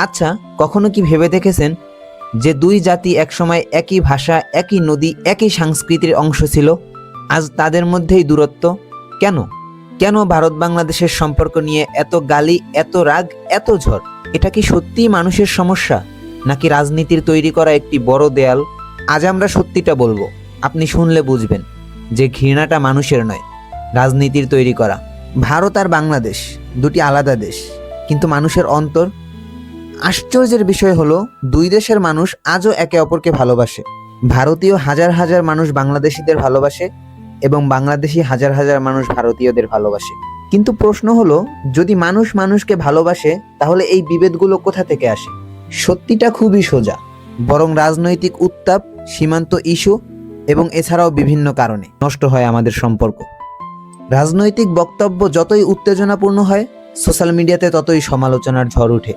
আচ্ছা, কখনো কি ভেবে দেখেছেন যে দুই জাতি একসময় একই ভাষা, একই নদী, একই সংস্কৃতির অংশ ছিল, আজ তাদের মধ্যেই দূরত্ব? কেন? কেন ভারত বাংলাদেশের সম্পর্ক নিয়ে এত গালি, এত রাগ, এত ঝড়? এটা কি সত্যিই মানুষের সমস্যা, নাকি রাজনীতির তৈরি করা একটি বড় দেয়াল? আজ আমরা সত্যিটা বলবো, আপনি শুনলে বুঝবেন যে ঘৃণাটা মানুষের নয়, রাজনীতির তৈরি করা। ভারত আর বাংলাদেশ দুটি আলাদা দেশ, কিন্তু মানুষের অন্তর। আশ্চর্যের বিষয় হলো, দুই দেশের মানুষ আজও একে অপরকে ভালোবাসে। ভারতীয় হাজার হাজার মানুষ বাংলাদেশিদের ভালোবাসে এবং বাংলাদেশি হাজার হাজার মানুষ ভারতীয়দের ভালোবাসে। কিন্তু প্রশ্ন হলো, যদি মানুষ মানুষকে ভালোবাসে, তাহলে এই বিভেদগুলো কোথা থেকে আসে? সত্যিটা খুবই সোজা, বরং রাজনৈতিক উত্তাপ, সীমান্ত ইস্যু এবং এছাড়াও বিভিন্ন কারণে নষ্ট হয় আমাদের সম্পর্ক। রাজনৈতিক বক্তব্য যতই উত্তেজনাপূর্ণ হয়, সোশ্যাল মিডিয়াতে ততই সমালোচনার ঝড় ওঠে।